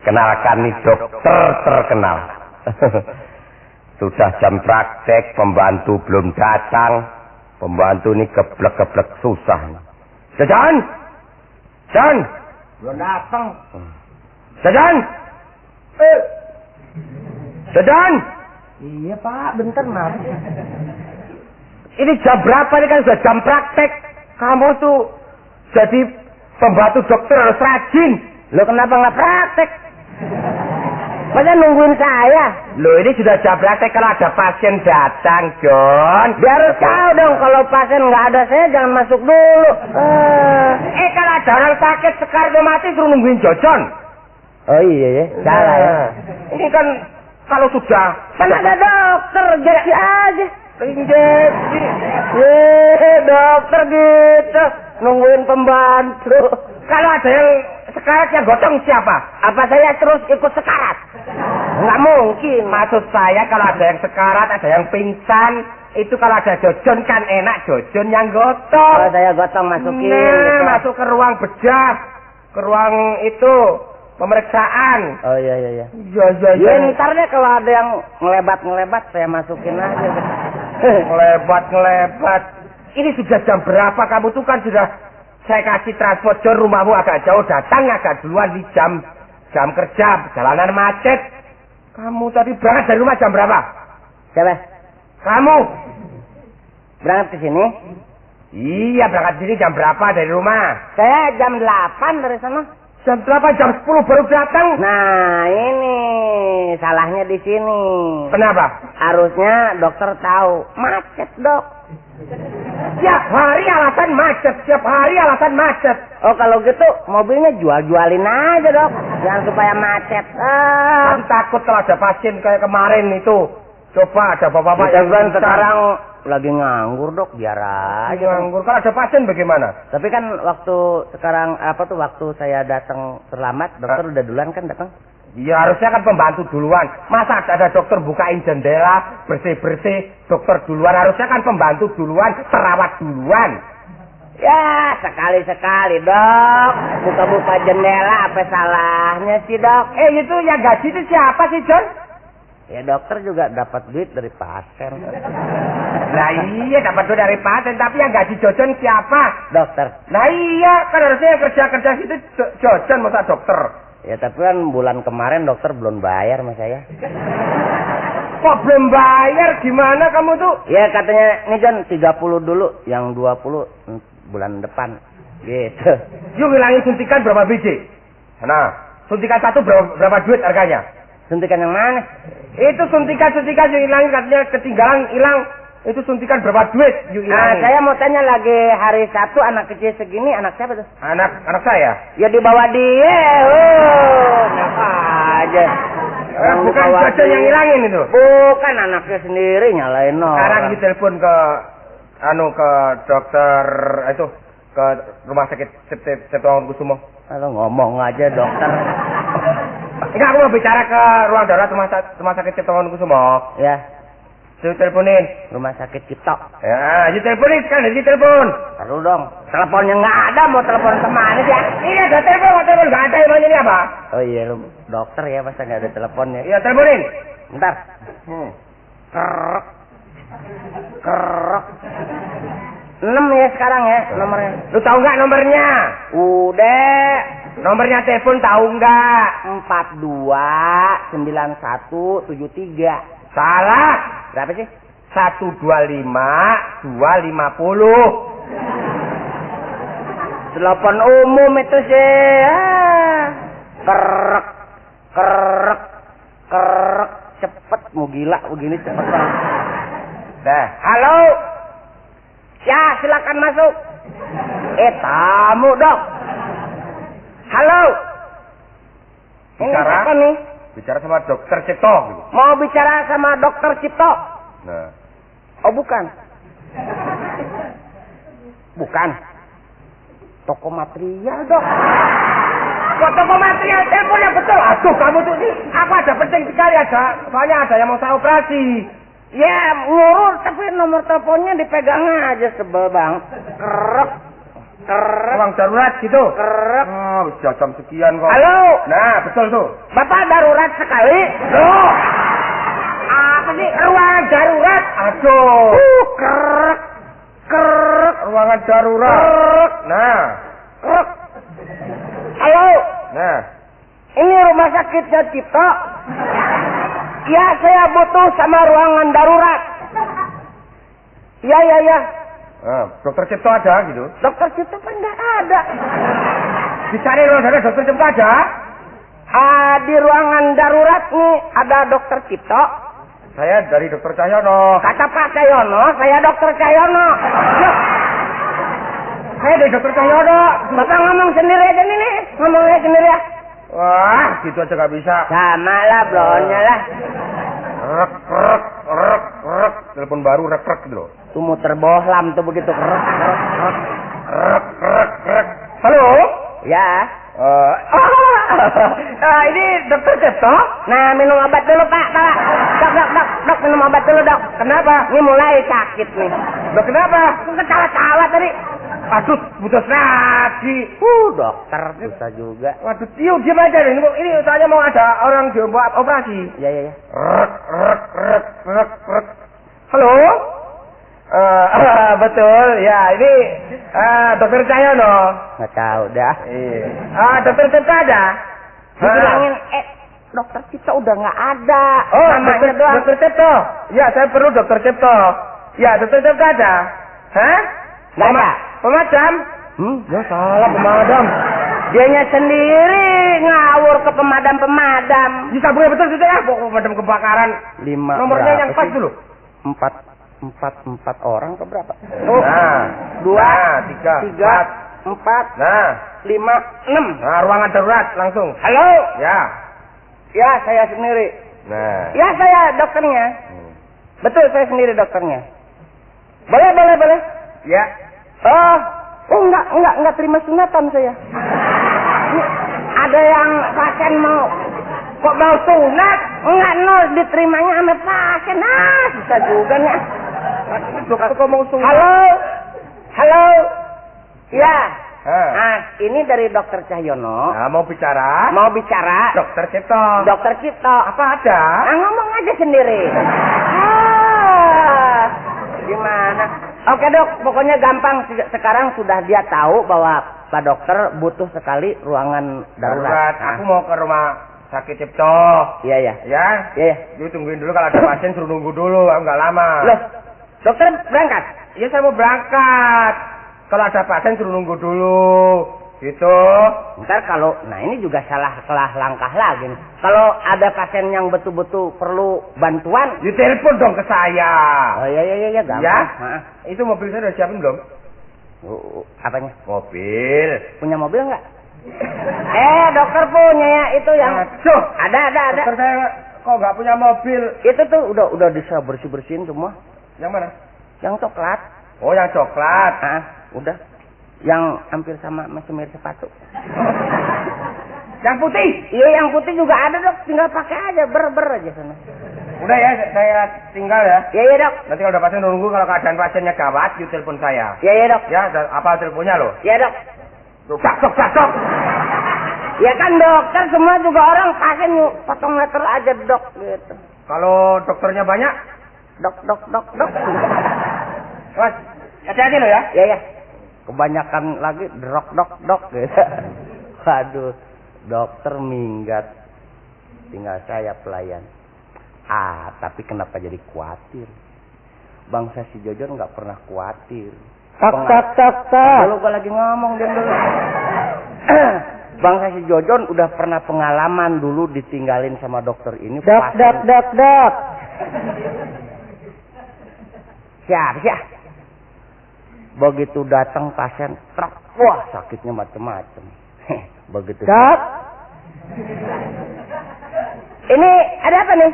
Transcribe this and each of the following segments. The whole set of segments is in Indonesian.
Kenalkan nih dokter terkenal. Sudah jam praktek, pembantu belum datang. Pembantu ini geblek-geblek susah. Jajan! Jajan! Belum datang. Jajan! Jajan! Iya Pak, bentar mas. Ini jam berapa? Ini kan sudah jam praktek. Kamu tuh jadi pembantu dokter harus rajin. Lo kenapa nggak praktek? Masa nungguin saya? Loh, ini sudah jam praktek, kalau ada pasien datang, John. Dia harus tahu dong, kalau pasien nggak ada saya jangan masuk dulu. Kalau ada orang sakit sekar mati suruh nungguin Jojon. Oh iya ya, salah ya. Ini kan kalau sudah Kan ada dokter, jadi aja. injeksi. Dokter gitu, nungguin pembantu. Kalau ada yang sekarat yang gotong siapa? Apa saya terus ikut sekarat? Nggak mungkin. Maksud saya kalau ada yang sekarat, ada yang pingsan, itu kalau ada Jojon kan enak, Jojon yang gotong. Oh, saya gotong masukin. Nah, masuk ke ruang bedah, ke ruang itu pemeriksaan. Oh iya iya iya. Iya. Ya ntar deh kalau ada yang ngelebat saya masukin aja. Ngelebat. Ini sudah jam berapa? Kamu tuh kan sudah saya kasih transport John, rumahmu agak jauh, datang agak duluan di jam kerja, jalanan macet. Kamu tadi berangkat dari rumah jam berapa? Siapa? Kamu Berangkat ke sini? Iya, berangkat sini jam berapa dari rumah? Saya jam 8 dari sana. Jam 8, jam 10 baru datang. Nah, ini salahnya di sini. Kenapa? Harusnya dokter tahu. Macet, Dok. Setiap hari alasan macet. Oh, kalau gitu mobilnya jualin aja, Dok. Jangan supaya macet. Aku takut kalau ada pasien kayak kemarin itu. Coba ada bapak-bapak Kita yang kan pingsan. sekarang lagi nganggur, Dok. Biar aja. nganggur. Kalau ada pasien bagaimana? Tapi kan waktu saya datang terlambat, dokter udah duluan kan datang. Ya harusnya kan pembantu duluan. Masa ada dokter bukain jendela, bersih-bersih, dokter duluan. Harusnya kan pembantu duluan, perawat duluan. Ya, sekali-sekali, Dok. Buka-buka jendela, apa salahnya sih, Dok? Itu yang gaji itu siapa sih, John? Ya, dokter juga dapat duit dari pasien. Nah iya, dapat duit dari pasien, tapi yang gaji Jojon siapa? Dokter. Nah iya, kan harusnya yang kerja-kerja situ Jojon, masa dokter. Ya, tapi kan bulan kemarin dokter belum bayar sama saya. Kok belum bayar? Gimana kamu tuh? Ya, katanya, nih John, 30 dulu, yang 20 bulan depan. Gitu. Yuk ngilangin suntikan berapa biji? Nah, suntikan satu berapa duit harganya? Suntikan yang mana? Itu suntikan yang hilangin, katanya ketinggalan hilang. Itu suntikan berapa duit? Yuk Nah, hilangin. saya mau tanya lagi hari Sabtu anak kecil segini, anak siapa tuh? Anak saya? Ya dibawa dia. Enak aja. Bukan Dibawa Jojon dia. yang hilangin itu? Bukan, anaknya sendiri nyalain orang. Sekarang ditelepon ke dokter itu, ke rumah sakit Cipto Kusumo. Kalau ngomong aja dokter. Enggak, aku mau bicara ke ruang darurat rumah sakit Cipto Kusumo. Ya, Teleponin. rumah sakit Cipto. Ya, diteleponin sekarang, ditelepon. Taruh dong. Teleponnya nggak ada, mau telepon kemana sih? Iya, ada telepon, nggak ada emangnya ini apa? Oh iya, lu dokter ya, masa nggak ada teleponnya? Iya, teleponin. Bentar. Kerok. Kerok. 6 ya sekarang ya nomornya. Lu tahu nggak nomornya? Udah. Nomornya telepon tahu nggak? 429173. Salah. Berapa sih? 125 250. Telepon umum itu sih. Kerek. Kerek. Kerek. Cepet, mau gila begini cepet banget. Dah. Halo. Ya, silakan masuk. Tamu, Dok. Halo. Ini Bicara. siapa nih? Bicara sama dokter Cipto gitu. Mau bicara sama dokter Cipto. Nah. Oh bukan. Bukan. Toko material dok. Kok toko material teleponnya betul? Aduh kamu tuh ini aku ada penting sekali ada. Soalnya ada yang mau saya operasi. Ya ngurus tapi nomor teleponnya dipegang aja sebel bang. Kerek. Kerek. Ruang darurat gitu. Kerek. Oh, bisa jam sekian kok. Halo. Nah, betul tuh. Bapak darurat sekali. Loh. Apa sih ruangan darurat? Aduh. Kerek. Kerek. Ruangan darurat. Kerek. Nah. Kerek. Halo. Nah. Ini rumah sakitnya Cipto. Ya, saya butuh sama ruangan darurat. Ya. Nah, dokter Cipto ada gitu. Dokter Cipto kan nggak ada. Dicari ruang darurat dokter Cipto ada? Di ruangan darurat nih ada dokter Cipto. Saya dari dokter Cahyono. Kata Pak Cahyono, saya dokter Cahyono. Loh, Saya dari dokter Cahyono. Bapak ngomong sendiri aja nih. Ngomongnya sendiri ya. Wah, gitu aja gak bisa. Sama lah, blonnya lah. Rek. Telepon baru rek gitu loh. Tuh muter bohlam tuh begitu. Rek. Halo? Ya. Ini dokter Cipto? Nah, minum obat dulu, Pak. Dok, minum obat dulu, Dok. Kenapa? Ini mulai sakit nih. Dok, kenapa? Ketawa-tawa tadi. Aduh, putus nadi. Dokter bisa juga. Waduh, diam aja nih. Ini soalnya mau ada orang dibuat operasi. Ya. Rek. Halo? Betul. Ya, ini dokter Cahyono. Nggak tahu dah. Iya. Dokter Cipto ada? Dibilangin, dokter Cipto udah nggak ada. Oh, namanya doang. dokter Cipto. Ya, saya perlu dokter Cipto. Ya, dokter Cipto ada. Hah? Nggak ada. Pemadam? Ya salah pemadam. Dianya sendiri ngawur ke pemadam-pemadam. Disambungnya betul gitu ya, pemadam kebakaran. 5 Nomornya yang pas dulu. 4 orang ke berapa? Oh. Nah, 2, 3, 4, Nah, 5, 6. Nah, ruangan darurat langsung. Halo? Ya. Ya, saya sendiri. Nah. Ya, saya dokternya. Betul, saya sendiri dokternya. Boleh. Ya. Oh, enggak terima sunatan saya. Ini ada yang pasien kok mau sunat? Enggak, diterimanya sama pasien. Bisa juga nih. Dokter kok mau sunat? Halo. Ya. Ah. Ini dari dokter Cahyono. Nah, mau bicara? Dokter Cipto. Dokter Cipto. Apa ada? Ngomong aja sendiri. Gimana? Oke dok, pokoknya gampang. Sekarang sudah dia tahu bahwa Pak Dokter butuh sekali ruangan darurat. Aku mau ke rumah sakit Cipto. Iya. Ya? Iya. Lu tungguin dulu, kalau ada pasien suruh nunggu dulu, nggak lama. Loh, dokter berangkat? Iya, saya mau berangkat. Kalau ada pasien suruh nunggu dulu. Gitu. Ntar ini juga salah langkah lagi nih. Kalau ada pasien yang betul-betul perlu bantuan, Ditelepon dong ke saya. Oh iya, gampang. Ya? Hah? Itu mobil saya udah siapin belum? Apanya? Mobil. Punya mobil nggak? Dokter punya ya itu yang. Aduh, Ada. dokter saya kok nggak punya mobil. Itu tuh udah bisa bersihin semua. Yang mana? Yang coklat. Oh, yang coklat. Udah. Yang hampir sama mirip sepatu. Yang putih? Iya, yang putih juga ada dok. Tinggal pakai aja, ber aja sana. Udah ya, saya tinggal ya. Iya dok. Nanti kalau ada pasien nunggu, kalau keadaan pasiennya gawat, you telepon saya. Iya dok. Ya, apa teleponnya loh? Iya dok. Cak. Ya kan dokter, semua juga orang pasien potong meter aja dok gitu. Kalau dokternya banyak? Dok. Mas, hati-hati lo ya. Iya. Kebanyakan lagi dok gitu. Waduh, dokter minggat. Tinggal saya pelayan. Tapi kenapa jadi khawatir? Bangsa si Jojon nggak pernah khawatir. Tak. Dulu gua lagi ngomong dia dulu. Bangsa si Jojon udah pernah pengalaman dulu ditinggalin sama dokter ini. Dok. Siap. Begitu datang pasien, wah sakitnya macem-macem. Begitu. Dok. Ini ada apa nih?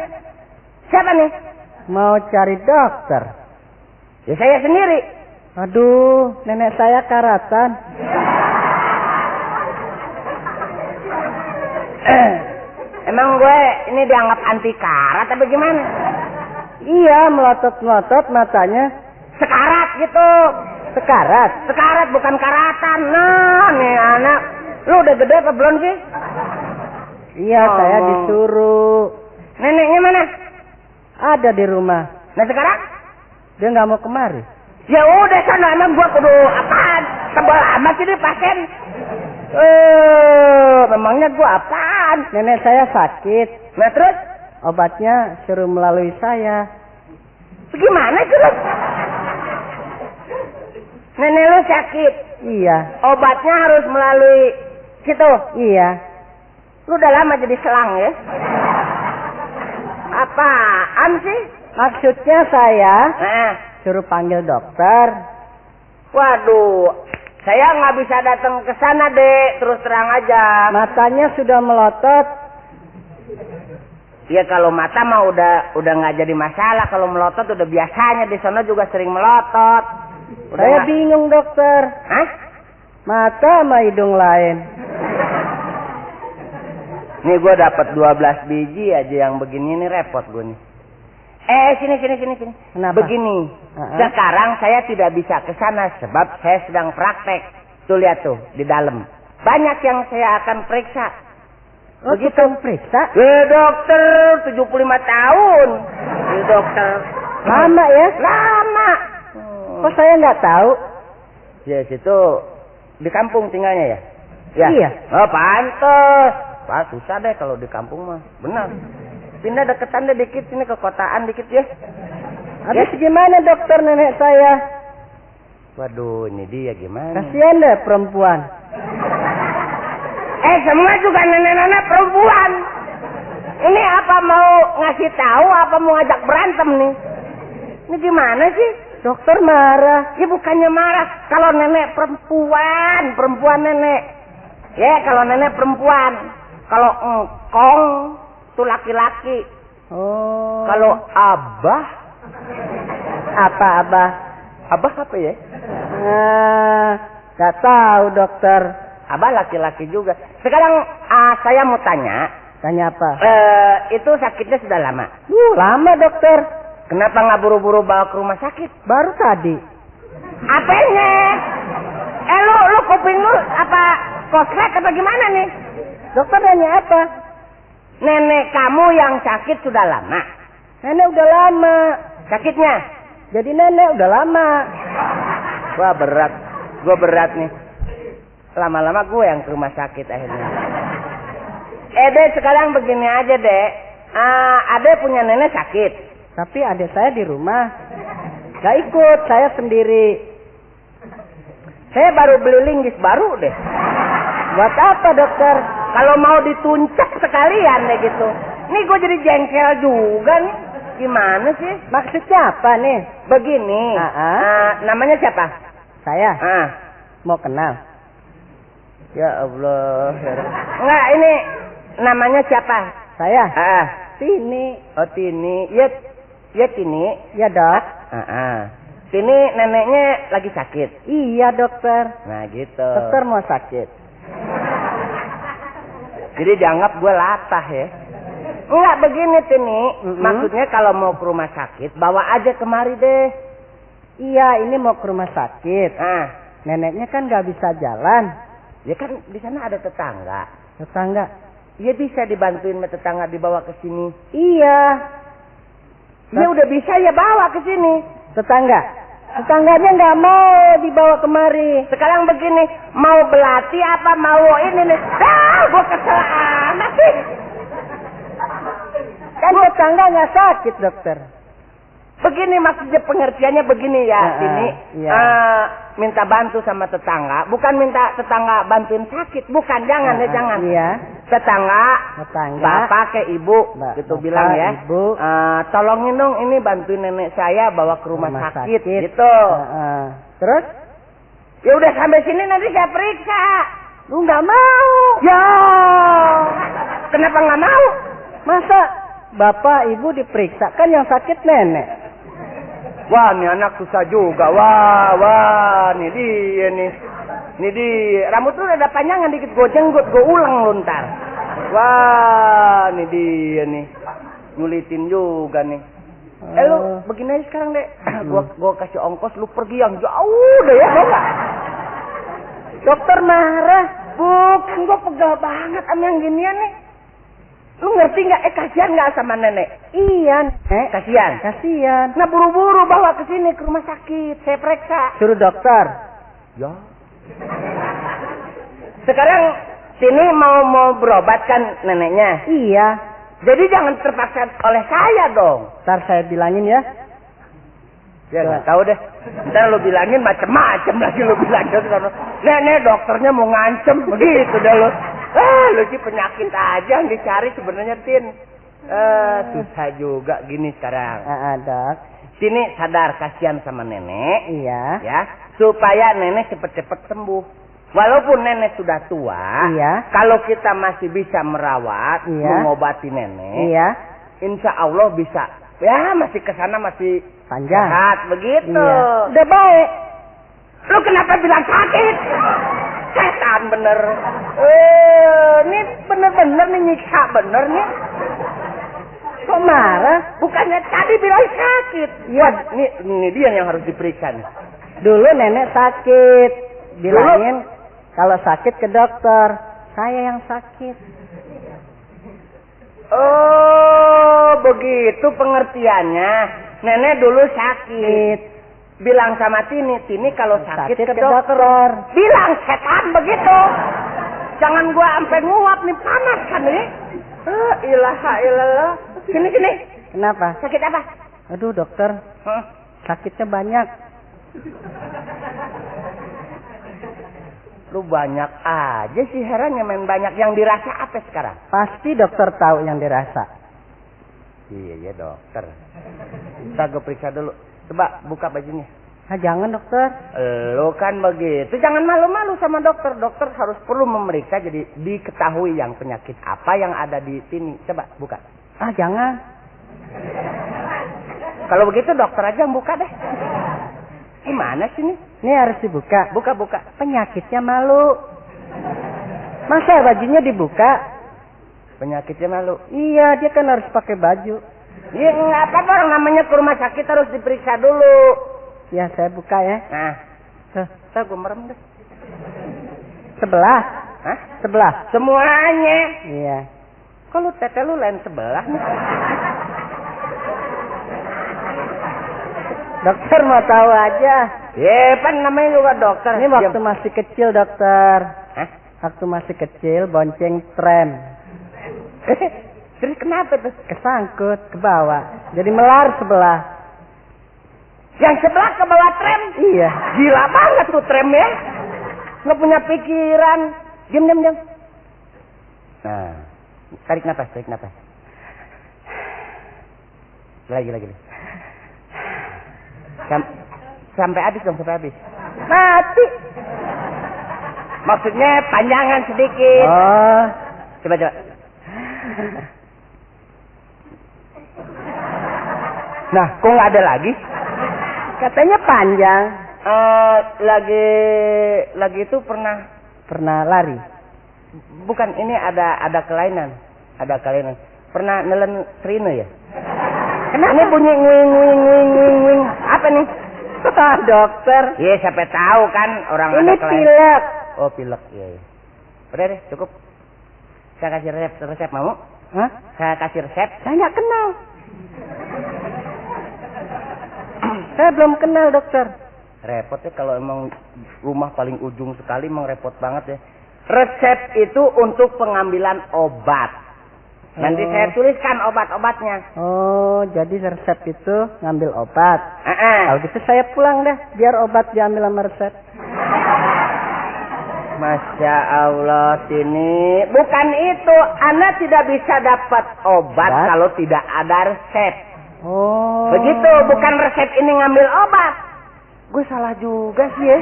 Siapa nih? Mau cari dokter. Ya saya sendiri. Aduh, nenek saya karatan. Emang gue ini dianggap anti karat apa gimana? Iya, melotot-melotot matanya. Sekarat gitu. Sekarat? Sekarat bukan karatan. Nah, nih anak. Lu udah gede apa belum sih? Iya, saya disuruh. Neneknya mana? Ada di rumah. Nah sekarang? Dia nggak mau kemari. Ya udah sana, emang gua kudu apaan? Tebal amat ini pasien. Memangnya gua apaan? Nenek saya sakit. Nah terus? Obatnya suruh melalui saya. Gimana terus? Nenek lu sakit? Iya. Obatnya harus melalui situ? Iya. Lu udah lama jadi selang ya? Apaan sih? Maksudnya saya suruh panggil dokter. Waduh, saya nggak bisa datang ke sana dek, terus terang aja. Matanya sudah melotot. Ya kalau mata mah udah nggak jadi masalah, kalau melotot udah biasanya di sana juga sering melotot. Saya bingung dokter. Hah? Mata sama hidung lain. Nih gue dapat 12 biji aja yang begini nih repot gue nih. Sini. Kenapa? Begini. Sekarang saya tidak bisa ke sana sebab saya sedang praktek. Tuh lihat tuh di dalam. Banyak yang saya akan periksa. Begitu periksa? Dokter 75 tahun. Dokter. Lama ya? Lama. Kok saya nggak tahu? Ya situ di kampung tinggalnya ya? Ya. Iya. Oh pantes. Wah susah deh kalau di kampung mah. Benar. Pindah deketan deh dikit sini ke kotaan dikit ya. Habis gimana dokter nenek saya? Waduh ini dia gimana? Kasihan deh perempuan. Semua juga nenek-nenek perempuan. Ini apa mau ngasih tahu apa mau ngajak berantem nih? Ini gimana sih? Dokter marah. Ya bukannya marah. Kalau nenek perempuan nenek. Ya kalau nenek perempuan. Kalau engkong itu laki-laki. Oh. Kalau abah? Apa abah? Abah apa ya? Gak tahu dokter. Abah laki-laki juga. Sekarang saya mau tanya. Tanya apa? Itu sakitnya sudah lama? Lama dokter. Kenapa nggak buru-buru bawa ke rumah sakit? Baru tadi. Apanya? Lu kuping lu apa koslet apa gimana nih? Dokter nanya apa? Nenek kamu yang sakit sudah lama? Nenek udah lama. Sakitnya? Jadi nenek udah lama. Wah berat. Gue berat nih. Lama-lama gue yang ke rumah sakit akhirnya. Dek sekarang begini aja dek. Ade punya nenek sakit. Tapi adik saya di rumah. Gak ikut, saya sendiri. Saya baru beli linggis baru deh. Buat apa dokter? Kalau mau dituncak sekalian deh gitu. Nih gue jadi jengkel juga nih. Gimana sih? Maksudnya apa nih? Begini. Namanya siapa? Saya. Mau kenal? Ya Allah. Enggak ini namanya siapa? Saya. Tini. Oh Tini. Ya Tini. Ya dok. Tini neneknya lagi sakit. Iya dokter. Nah gitu. Dokter mau sakit. Jadi dianggap gue latah ya. Enggak begini Tini. Maksudnya kalau mau ke rumah sakit bawa aja kemari deh. Iya ini mau ke rumah sakit. Neneknya kan gak bisa jalan. Ya kan di sana ada tetangga. Tetangga? Ya bisa dibantuin sama tetangga dibawa ke sini. Iya. Ya udah bisa ya bawa ke sini. Tetangga? Tetangganya nggak mau dibawa kemari. Sekarang begini, mau belati apa mau ini nih? Gue kesel amat sih. Kan tetangga nggak sakit dokter. Begini maksudnya pengertiannya begini ya, ini iya. Minta bantu sama tetangga, bukan minta tetangga bantuin sakit, bukan, jangan ya jangan. Iya. Tetangga, bapak ke ibu, gitu bilang ya. Ibu. Tolongin dong ini bantuin nenek saya bawa ke rumah sakit, gitu. Terus? Ya udah sampai sini nanti saya periksa. Lu nggak mau? Ya, kenapa nggak mau? Masa bapak ibu diperiksa, kan yang sakit nenek. Wah, nih anak susah juga. Wah, nih dia nih. Nih dia. Rambut lu udah panjangan dikit, gue jenggot, gue ulang lu ntar. Wah, nih dia nih. Nyulitin juga nih. Lu begini aja sekarang deh. Gua kasih ongkos, lu pergi yang jauh deh ya, mau nggak? Dokter marah. Bukan, gua pegal banget sama yang ginian nih. Lu ngerti nggak? Kasihan nggak sama nenek? Iya, Nek. Kasihan. Kasihan. Nah, buru-buru bawa ke sini ke rumah sakit. Saya periksa. Suruh dokter. Ya. Sekarang sini mau berobat kan neneknya? Iya. Jadi jangan terpaksa oleh saya dong. Ntar saya bilangin ya. Ya nggak tahu deh. Ntar lu bilangin macem-macem lagi lu bilangin. Nenek dokternya mau ngancem begitu dah lu. Lu sih penyakit aja yang dicari sebenarnya Tin. Susah juga gini sekarang. Dok. Sini sadar kasihan sama nenek. Iya. Ya, supaya nenek cepet-cepet sembuh. Walaupun nenek sudah tua, iya. Kalau kita masih bisa merawat, iya. Mengobati nenek, iya. Insya Allah bisa. Ya, masih kesana masih panjang. Sehat begitu. Iya. Udah baik. Lu kenapa bilang sakit? Setan bener. Ini bener-bener nih nyiksa bener nih. Kok marah? Bukannya tadi bilang sakit. Iya. Ini dia yang harus diperiksa nih. Dulu nenek sakit. Bilangin kalau sakit ke dokter. Saya yang sakit. Oh, begitu pengertiannya. Nenek dulu sakit. Bilang sama Tini kalau sakit ke dokter. Bilang setan begitu. Jangan gua sampai nguap nih, panas kan nih. Ilaha illallah. Sini. Kenapa? Sakit apa? Aduh dokter. Sakitnya banyak. Lu banyak aja sih, herannya main banyak. Yang dirasa apa sekarang? Pasti dokter tahu yang dirasa. Iya dokter. Kita gue periksa dulu. Coba buka bajunya. Jangan dokter. Lu kan begitu. Jangan malu-malu sama dokter. Dokter harus perlu memeriksa jadi diketahui yang penyakit apa yang ada di sini. Coba buka. Jangan. Kalau begitu dokter aja yang buka deh. Gimana sih nih? Ini harus dibuka. Buka. Penyakitnya malu. Masa bajunya dibuka? Penyakitnya malu. Iya, dia kan harus pakai baju. Iya, nggak apa-apa, orang namanya ke rumah sakit harus diperiksa dulu. Ya, saya buka ya. Nah, saya gue merem deh. Sebelah. Hah? Sebelah. Semuanya. Iya. Kok lu tete lu lain sebelah nih? Dokter mau tahu aja. Pan namanya juga dokter. Ini waktu masih kecil dokter. Hah? Waktu masih kecil bonceng tram. Terus kenapa tuh? Kesangkut ke bawah. Jadi melar sebelah. Yang sebelah ke bawah tram? Iya. Gila banget tuh tram ya. Nggak punya pikiran. Diam. Nah, tarik nafas. Lagi. Sampai habis dong, Mati. Maksudnya panjangan sedikit. Oh. Coba. Nah, kok nggak ada lagi? Katanya panjang. Lagi itu pernah lari. Bukan, ini ada kelainan. Pernah nelen Trino ya? Kenapa? Ini bunyi nguing. Apa nih? Dokter. Iya, siapa tahu kan orang ini ada kelainan. pilek. Oh, pilek. Iya. Udah deh, cukup. Saya kasih resep mau? Hah? Saya kasih resep. Saya nggak kenal. Saya belum kenal dokter. Repot ya kalau emang rumah paling ujung sekali, emang repot banget ya. Resep itu untuk pengambilan obat. Nanti saya tuliskan obat-obatnya. Oh, jadi resep itu ngambil obat. Kalau gitu saya pulang deh, biar obat diambil sama resep. Masya Allah, sini. Bukan itu, Anda tidak bisa dapat obat kalau tidak ada resep. Oh. Begitu, bukan resep ini ngambil obat. Gue salah juga sih ya.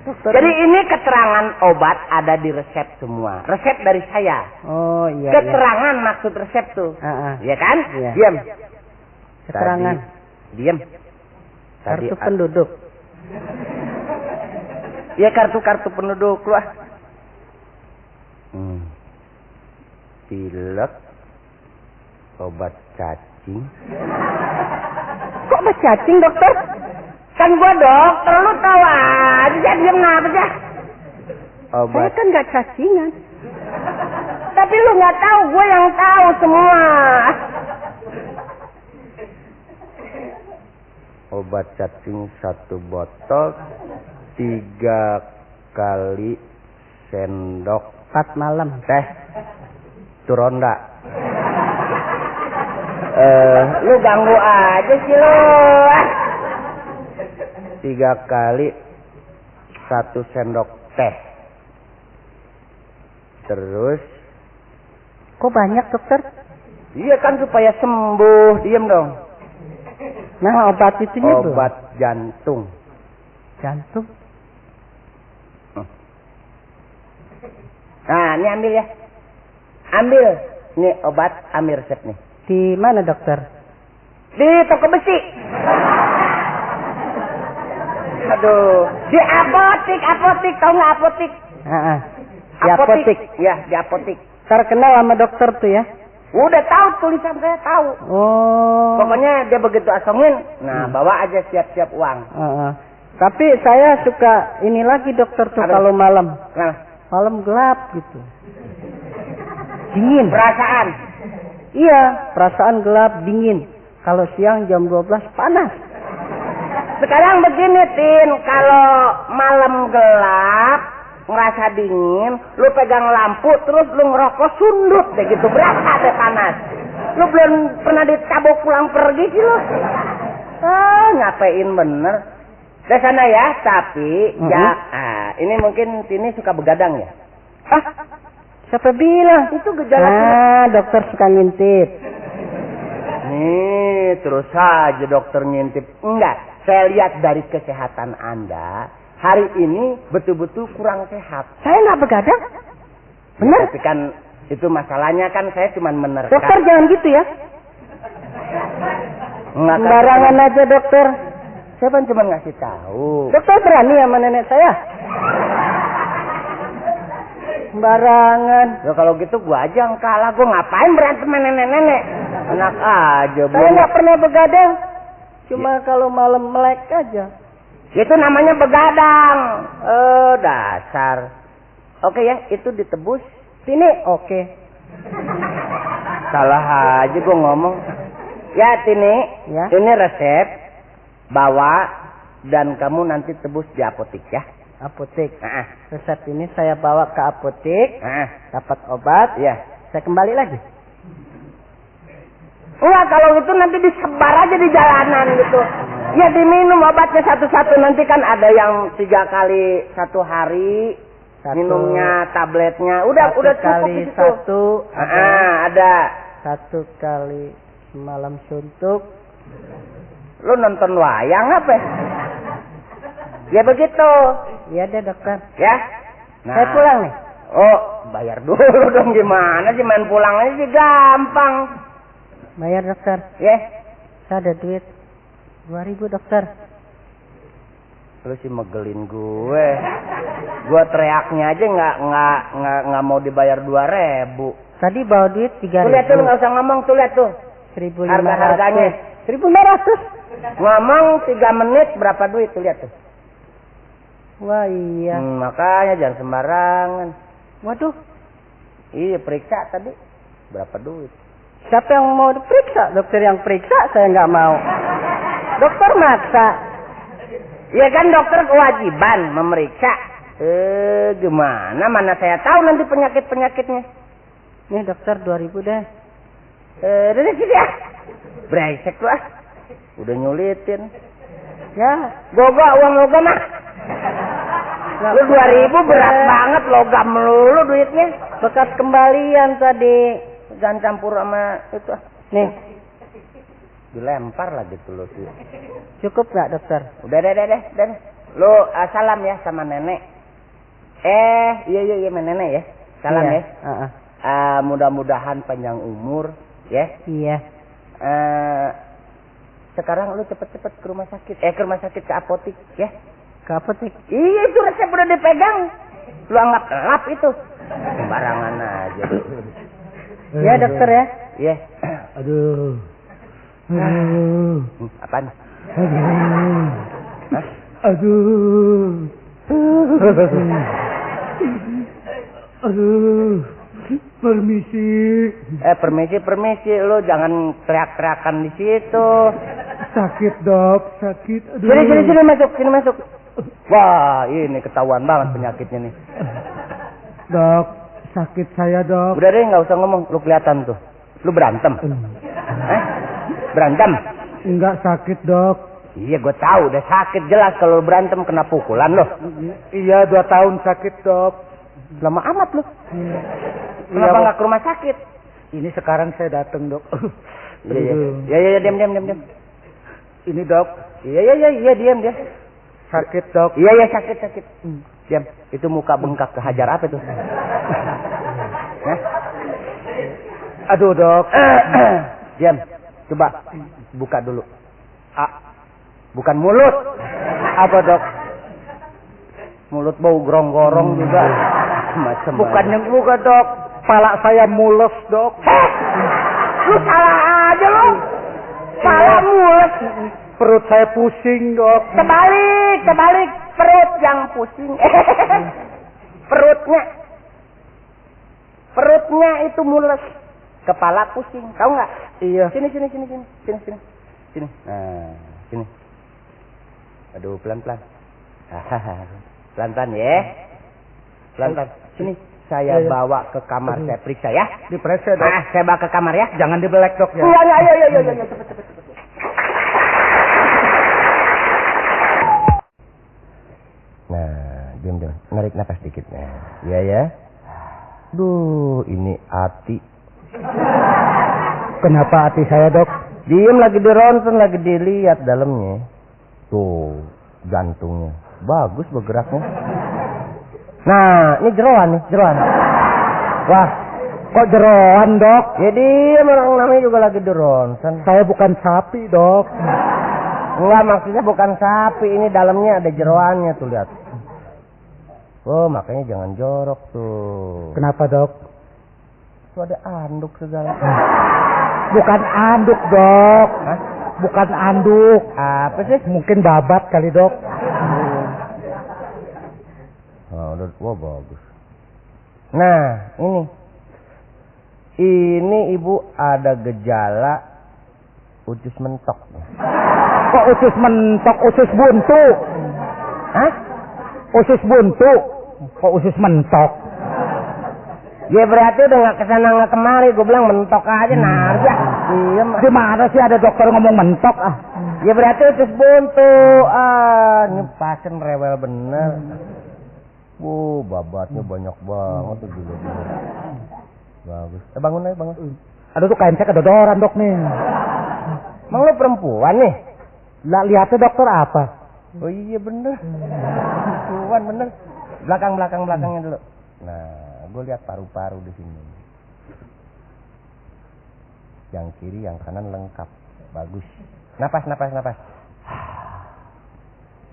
Dokter. Jadi ini keterangan obat ada di resep semua. Resep dari saya. Oh iya. Keterangan maksud resep tuh. Iya kan? Iya. Diam. Keterangan. Diam. Kartu penduduk. Ya kartu penduduk lu ah. Pilek, obat cacing. Kok obat cacing, dokter? Kan gua dokter, lu tahu aja. Diam ngapa sih? Saya kan nggak cacingan. Tapi lu nggak tahu, gue yang tahu semua. Obat cacing 1 botol 3 kali sendok 4 malam. teh Turonda. Lu ganggu aja sih lu. 3 kali 1 sendok teh. Terus Kok banyak, dokter? iya kan supaya sembuh. Diam dong. Nah, obat itunya belum? Obat jantung. Jantung. Nah, ini ambil ya. Ambil. Ini obat, ambil resep nih. Di mana, dokter? Di toko besi. Aduh. Di apotik. Tahu nggak apotik? Di apotik. Ya, di apotik. Terkenal sama dokter tuh ya? Udah tahu tulisan saya tahu. Oh. Pokoknya dia begitu asongin, nah bawa aja siap-siap uang. Tapi saya suka ini lagi dokter tuh kalau malam. Nah, Malam gelap gitu. Dingin. perasaan. Iya, perasaan gelap, dingin. Kalau siang jam 12 panas. Sekarang begini, Tin, kalau malam gelap, ngerasa dingin, lu pegang lampu, terus lu ngerokok sundut deh gitu, berasa deh panas. Lu belum pernah ditabok pulang pergi sih lu. Ngapain bener. Dari sana ya, tapi ya, ini mungkin Tini suka begadang ya. Siapa bilang? Itu gejala. Dokter suka ngintip. Nih, terus saja dokter ngintip. Enggak, saya lihat dari kesehatan Anda, hari ini betul-betul kurang sehat. Saya nggak begadang. Benar? Tapi kan itu masalahnya kan saya cuma menerka. Dokter jangan gitu ya. Enggak, Sembarangan aja dokter. saya kan cuma ngasih tahu. Dokter berani sama nenek saya. Sembarangan. Ya kalau gitu gua aja yang kalah. Gua ngapain berantem sama nenek-nenek? Enak aja. Saya nggak pernah begadang. Cuma kalau malam melek aja. Itu namanya begadang. Dasar. Oke ya, itu ditebus. Sini, oke. Salah aja gua ngomong. Ya, Tini. Ya. Ini resep. Bawa dan kamu nanti tebus di apotik ya. Apotek. Resep ini saya bawa ke apotek. Dapat obat. Iya. Saya kembali lagi. Enggak, kalau itu nanti disebar aja di jalanan gitu. Ya diminum obatnya satu-satu. Nanti kan ada yang 3 kali 1 hari. Minumnya, tabletnya. Udah cukup kali gitu. 1. Ada. 1 kali semalam suntuk. Lu nonton wayang apa? Ya begitu. Iya deh dokter. Ya. Nah. Saya pulang nih. Oh, bayar dulu dong. Gimana sih main pulang aja sih gampang. Bayar dokter. Ya. Saya ada duit 2.000 dokter. Lu sih megelin gue. Gue teriaknya aja nggak mau dibayar 2.000. Tadi bawa duit 3.000. Tuh lihat tuh, nggak usah ngomong tuh, lihat tuh. 1.500. Harga-harganya. 1.500. Ngomong 3 menit berapa duit tuh, lihat tuh. Wah iya. Makanya jangan sembarangan. Waduh. Iya, periksa tadi berapa duit. Siapa yang mau diperiksa? Dokter yang periksa saya nggak mau. Dokter maksa. Iya kan dokter kewajiban memeriksa. Gimana? Mana saya tahu nanti penyakit-penyakitnya. Nih dokter 2.000 deh. Dari sini ya. Brengsek lu ah. Udah nyulitin. Ya. Goga uang logam ah. Lu 2.000 berat banget, logam melulu duitnya. Bekas kembalian tadi. Jangan campur sama itu ah. Nih. Dilempar lagi tuh lu sih. Cukup nggak dokter? Udah deh. Lu salam ya sama nenek. Iya nenek ya. Salam Iya. ya. Mudah-mudahan panjang umur ya. Iya. Sekarang lu cepet-cepet ke rumah sakit. Ke rumah sakit, ke apotik ya. Ke apotek. Iya, itu resep udah dipegang. Lu anggap lap itu. Sembarangan aja. Ya dokter ya. Iya. Aduh. Apaan? Hah? Aduh. Aduh. Permisi. Permisi. Lu jangan teriak-teriakan di situ. Sakit dok, sakit. Aduh. Sini masuk. Wah, ini ketahuan banget penyakitnya nih. Dok, sakit saya dok. Udah deh, nggak usah ngomong. Lu kelihatan tuh. Lu berantem. Berantem? Enggak sakit dok. Iya, gue tahu. Udah sakit jelas kalau lu berantem kena pukulan lo. Iya 2 tahun sakit dok. Lama amat lu. Kenapa nggak ke rumah sakit? Ini sekarang saya datang dok. Iya, diam. Ini dok. Iya, diam dia. Sakit dok. Iya, sakit. Diam. Itu muka bengkak kehajar apa itu? Hah? Aduh dok. Diam. Coba buka dulu. Bukan mulut. Apa dok? Mulut bau gorong-gorong juga. Macam Bukannya muka dok. Pala saya mules dok. Lu salah aja lu. Pala mules. Perut saya pusing dok. Terbalik. Perut yang pusing. Perutnya itu mules. Kepala pusing. Tahu nggak? Iya. Sini. Nah, sini. Aduh, pelan-pelan. Pelan-pelan ya. Pelan-pelan. Sini. Saya bawa ke kamar, saya periksa ya. Diperiksa dok. Saya bawa ke kamar ya. Jangan dibelek dok ya. Iya, cepet. Nah, diam. Narik nafas dikit. Nah, iya ya. Duh, ini hati. Kenapa hati saya dok? Diem, lagi dironsen, lagi dilihat dalamnya. Tuh, jantungnya. Bagus bergeraknya. Nah, ini jeroan. Wah, kok jeroan dok? Jadi orang namanya juga lagi dironsen. Saya bukan sapi dok. Enggak, maksudnya bukan sapi. Ini dalamnya ada jeroannya tuh, lihat. Oh, makanya jangan jorok tuh. Kenapa dok? Tuh ada anduk segala. Bukan anduk dok. Hah? Bukan anduk. Apa sih? Mungkin babat kali dok. Wah, bagus. Nah, ini ibu ada gejala usus mentok. Kok usus mentok, usus buntu? Hah? Usus buntu? Kok usus mentok? Ya berarti udah nggak kesana nggak kemari. Gue bilang mentok aja, narja. Iya, di mana sih ada dokter ngomong mentok ah? Ya berarti usus buntu. Ini pasien rewel bener. Babatnya banyak banget tuh gila. Bagus. Bangun aja, bangun. Aduh tuh kain saya kedodoran dok nih. Emang lu perempuan nih? Lah lihatnya dokter apa? Oh iya bener. Perempuan bener. Belakangnya dulu. Nah, gue lihat paru-paru di sini. Yang kiri, yang kanan lengkap. Bagus. Napas.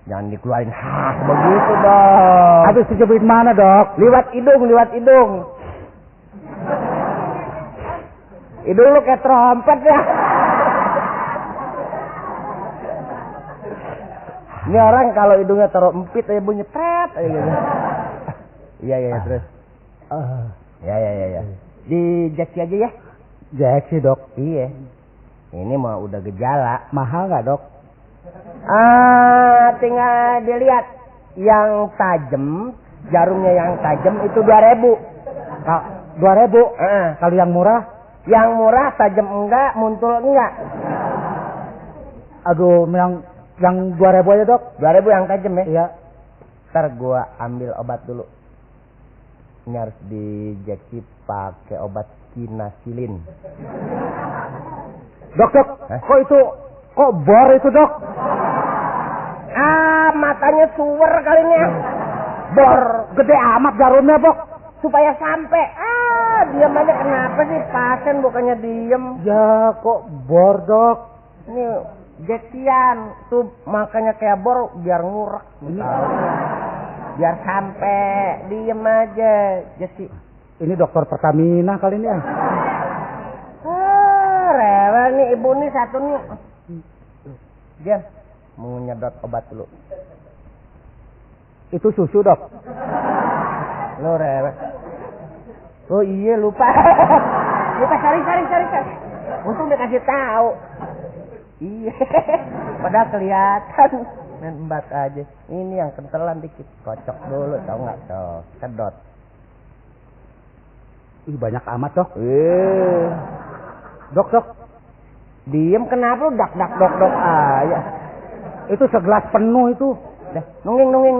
Jangan dikeluarin begitu dong. Habis dijepit mana dok? Liwat hidung. Hidung lu kayak trompet ya. Ini orang kalau hidungnya taruh empit aja bunyi tret aja gitu. Iya terus. Ya. Diinjeksi aja ya. Injeksi dok. Iya. Ini mah udah gejala. Mahal nggak dok? Tinggal dilihat. Yang tajam, jarumnya yang tajam itu 2.000. 2.000? Kalau yang murah? Yang murah tajam enggak, muntul enggak. Aduh, yang 2.000 aja dok. 2.000 yang tajam ya? Iya. Ntar gua ambil obat dulu. Ini harus diinjeksi pakai obat kinasilin. Dok, kok bor itu dok? matanya suwer kali ini. Bor gede amat jarumnya, Bok. Supaya sampai. Diam aja kenapa sih pasien bukannya diem? Ya kok bor, Dok. Ini jetian tuh makanya kayak bor biar ngurek. Biar sampai diem aja. Jeti. Ini dokter Pertamina kali ini ya. Rewel nih ibu nih satu nih. Diam. Mau nyedot obat dulu. Itu susu, Dok. Lo rewel. Oh iya lupa. Lupa cari. Untung dia kasih tahu. Iya. Padahal kelihatan. Main embat aja. Ini yang kentelan dikit. Kocok dulu tau nggak tuh. Sedot. Ih banyak amat, Dok. Dok. Diem kenapa lu dak dok aja. Itu segelas penuh itu. Dah, nungging.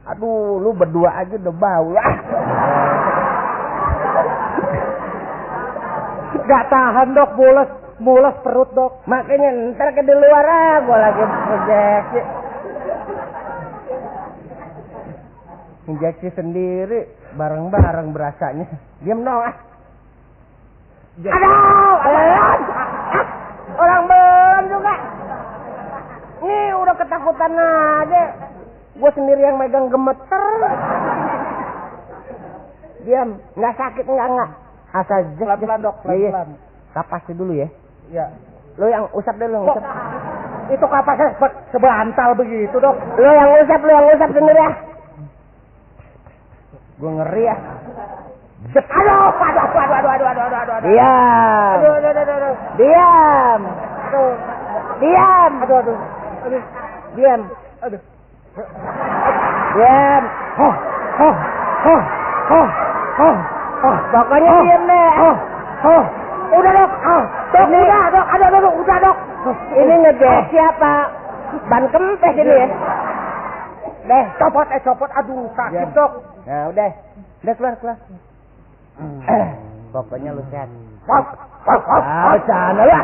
Aduh, lu berdua aja udah bau lah. Gak tahan, Dok, mules perut, Dok. Makanya ntar ke di luar gua lagi injeksi. Injeksi sendiri, bareng-bareng berasanya. Diam dong ah. Aduh, orang belum juga. Nih udah ketakutan aja. Gue sendiri yang megang gemeter. Diam, nggak sakit nggak. Asal pelan-pelan, Dok, pelan-pelan. Kapasnya dulu ya. Iya. Lo yang usap dulu, usap. Itu kapasnya sebantal begitu, Dok. Lo yang usap sendiri ya. Gue ngeri ya. Aduh. Diam. Diam. Diam. Diam. Diam. Pokoknya diam deh. Udah dok. Udah dok. Ini ngedes siapa? Ban kempes ini ya. Deh. Copot. Aduh, sakit, Dok. Nah, udah keluar. Pokoknya lu sehat. Bercanda lah.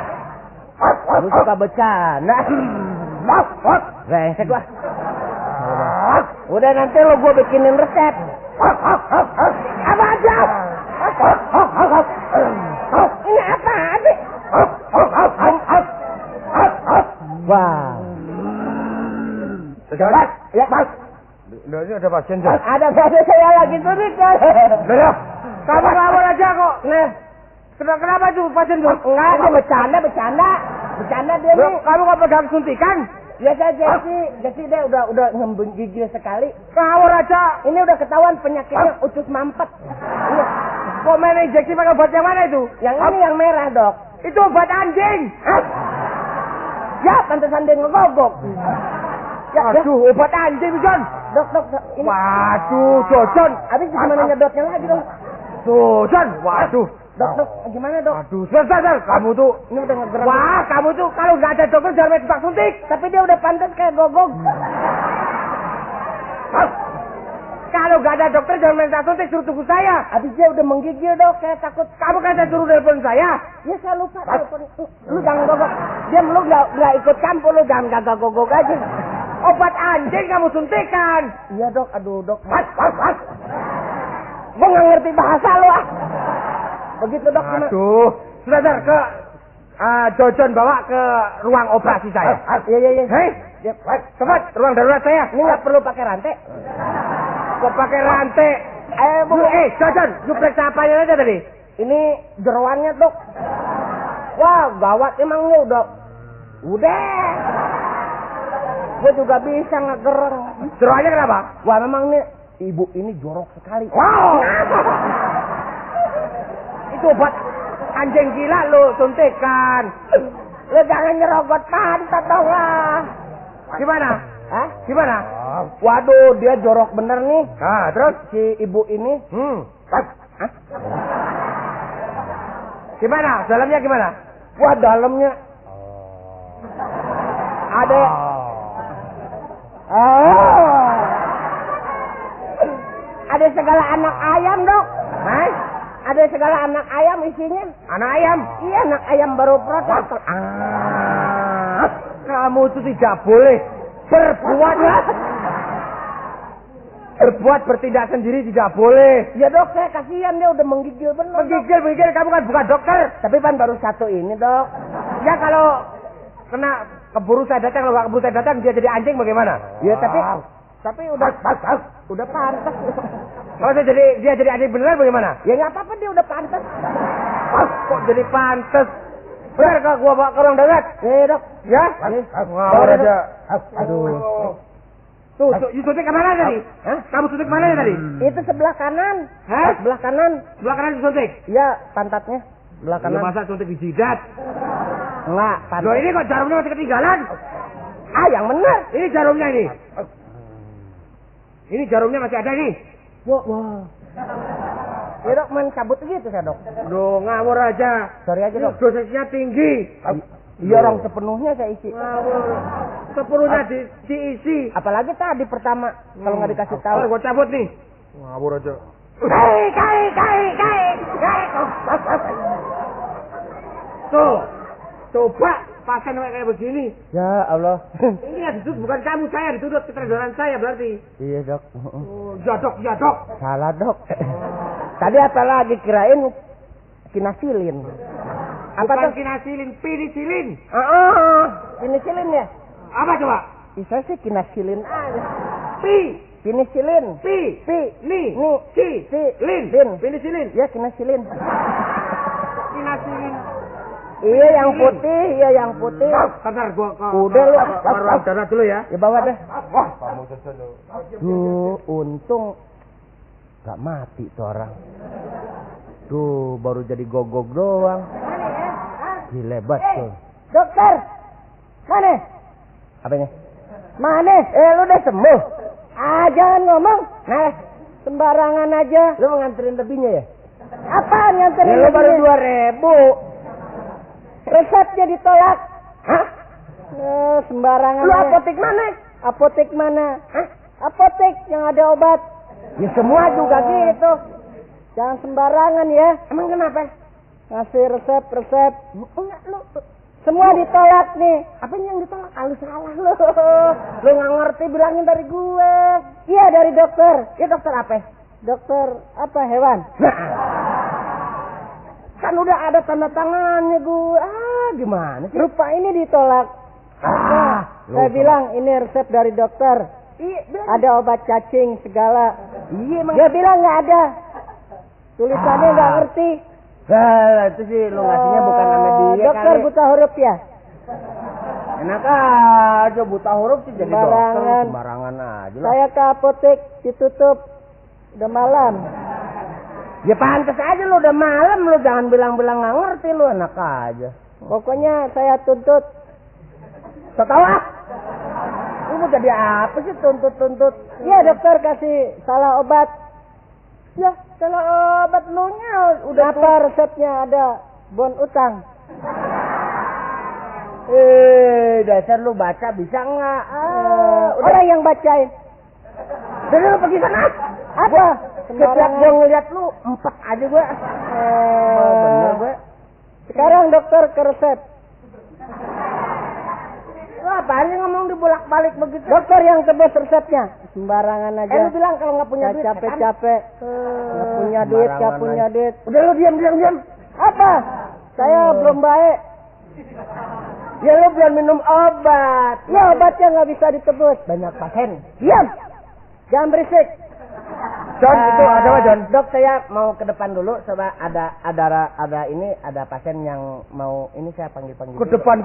Lu suka bercanda. Rengsek lah. Udah nanti lo gue bikinin resep. Apa aja? Ini apa adik? Wah. Sejabat. Ya, Mas. Ini ada pasien, Dok. Ada pasien saya lagi sulit kan. Udah, kamu ngawur aja kok. Nah. Kenapa tuh pasien, Dok? Enggak, dia bercanda. Bercanda dia nih. Kamu nggak pegang suntikan? Biasa Jesse dia udah ngembun gigi sekali. Ngawur aja. Ini udah ketahuan penyakitnya usus mampet. Kok main injeksi pakai obat yang mana itu? Yang ini yang merah, Dok. Itu obat anjing. Ya, pantesan dia ngegogok. Aduh, obat anjing, John. Dok. Ini. Waduh, John. Habis gimana nyedotnya lagi, Dok? John. Waduh. Dok, gimana, Dok? Aduh, sebentar. Kamu tuh. Ini udah ngegerak. Wah, kamu tuh kalau nggak ada dokter jangan main tebak suntik. Tapi dia udah pantas kayak gogok. Kalau nggak ada dokter jangan main tebak suntik, suruh tunggu saya. Habis dia udah menggigil, Dok. Saya takut. Kamu kan saya suruh telepon saya. Ya, saya lupa telepon. Lu jangan gogok. Diam, lu nggak ikut campur, lu jangan gagak gogok aja. Obat anjing kamu suntikan. Iya, Dok. Aduh, Dok. Gua nggak ngerti bahasa lu ah. Begitu, Dok. Aduh, sebentar ke Jojon bawa ke ruang operasi saya. Iya. Hei, cepat ruang darurat saya. Ini nggak perlu pakai rantai. Kok pakai rantai? Jojon, lu periksa apanya aja tadi? Ini jeroannya, Dok. Wah, gawat emangnya udah. Gue juga bisa ngegereng. Jeroannya kenapa? Wah, memang nih ibu ini jorok sekali. Wow. Itu obat anjing gila lu suntikan. Lu jangan nyerogot pantat dong lah. Gimana? Hah? Gimana? Waduh, dia jorok bener nih. Nah, terus Si ibu ini. Hah? Gimana? Dalamnya gimana? Wah, dalamnya. Ada. Ada segala anak ayam, Dok. Hah? Ada segala anak ayam isinya. Anak ayam? Iya, anak ayam baru protes. Kamu itu tidak boleh berbuat bertindak sendiri tidak boleh. Ya dok, saya kasihan dia udah menggigil benar. Menggigil, kamu kan bukan dokter. Tapi kan baru satu ini dok. Ya kalau kena keburu saya datang, kalau nggak keburu saya datang dia jadi anjing bagaimana? Ya tapi udah pantas. Kalau dia jadi anjing beneran bagaimana? Ya nggak apa-apa, dia udah pantas. Kok jadi pantas? Benar kalau gua bawa ke ruang darurat? Dok. Ya? Ngawur aja. Aduh. Tuh, suntik kemana tadi? Hah? Kamu suntik mana tadi? Itu sebelah kanan. Hah? Sebelah kanan. Sebelah kanan disuntik? Iya, pantatnya. Sebelah kanan. Masa suntik di jidat? Enggak, pantat. Loh ini kok jarumnya masih ketinggalan? Yang benar. Ini jarumnya ini. Ini jarumnya masih ada nih. Wah. Ya dok, main cabut gitu saya dok. Duh, ngawur aja. Sorry aja dok. Dosisnya tinggi. Iya orang sepenuhnya saya isi. Ngawur. Sepenuhnya diisi. Apalagi tadi pertama kalau nggak dikasih tahu. Gue cabut nih. Ngawur aja. Tuh. Coba pasien kayak begini. Ya Allah. Ini yang dituduh bukan kamu, saya dituduh keterdoran saya berarti. Iya dok. Ya dok. Salah dok. Tadi apa lagi kirain kinasilin. Apa tuh kinasilin? Penisilin. Penisilin ya? Apa coba? Bisa sih kinasilin aja. Penisilin. Lin. Penisilin. Ya kinasilin. Kinasilin. Iya yang putih. Bentar gua udah lu ruang darurat dulu ya. Ya bawa deh. Wah, kamu sesuatu. Untung gak mati tuh orang. Tuh baru jadi gogok doang. Lebat tuh. Dokter. Mana? Apanya? Mana? Lu udah sembuh. Jangan ngomong. Nah, sembarangan aja. Lu mau nganterin lebihnya ya? Apaan nganterin lebihnya? Lu baru 2.000. Resepnya ditolak. Hah? Sembarangan. Lu apotek mana? Apotek mana? Hah? Apotek yang ada obat. Ya semua juga gitu. Jangan sembarangan ya. Emang kenapa? Ngasih resep. Enggak lu. Semua ditolak nih. Apanya yang ditolak? Lu salah lu. Lu nggak ngerti bilangin dari gue. Iya dari dokter. Ya dokter apa? Dokter apa hewan? Kan udah ada tanda tangannya gue. Gimana sih? Lupa ini ditolak. Saya bilang ini resep dari dokter. Ada obat cacing segala. Dia bilang nggak ada. Tulisannya nggak ngerti. Itu sih lu ngasihnya bukan nama dia. Dokter kali. Buta huruf ya? Enak aja buta huruf sih jadi dokter. Sembarangan aja lah. Saya ke apotek ditutup. Udah malam. Ya pantas aja lu udah malam, lu jangan bilang-bilang nggak ngerti lu, enak aja. Pokoknya saya tuntut. Setelah lu mau jadi apa sih tuntut? Iya dokter kasih salah obat. Ya salah obat lu nya udah apa resepnya ada bon utang. Dasar lu baca bisa nggak? Orang yang bacain. Jadi lu pergi sana. Apa? Setiap gue ngeliat lu 4 aja gue. Bener gue. Sekarang dokter ke resep. Lu apaan sih ngomong dibolak-balik begitu? Dokter yang tebus resepnya. Sembarangan aja. Lu bilang kalau nggak punya duit. Capek-capek. Nggak punya duit. Udah lu diam. Apa? Saya belum baik. Ya lu belum minum obat. Ya obatnya nggak bisa ditebus. Banyak pasien. Diam. Jangan berisik. John, itu ada apa John? Dok, saya mau ke depan dulu. Coba ada pasien yang mau ini saya panggil. Ke depan.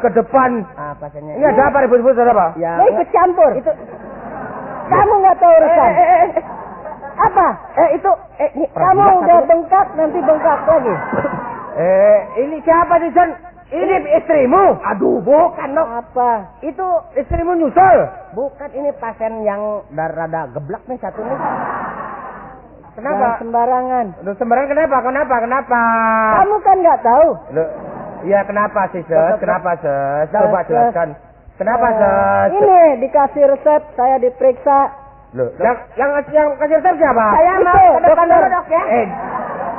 Pasiennya. Ini ada apa ribut-ribut ada apa? Ya, ikut campur. Itu. Kamu nggak tahu urusan. Apa? Ini kamu udah bengkak nanti bengkak lagi. Ini siapa nih John? Ini istrimu? Aduh, bukan dok. Apa? Itu istrimu nyusul? Bukan, ini pasien yang rada geblak nih satu nih. Kenapa? Jangan sembarangan. Loh, sembarangan kenapa? Kamu kan nggak tahu. Loh, iya kenapa sih Ses? Kenapa Ses? Coba jelaskan. Kenapa Ses? Ini dikasih resep, saya diperiksa. Loh, yang kasih resep siapa? Saya mau ke depan dulu dok ya.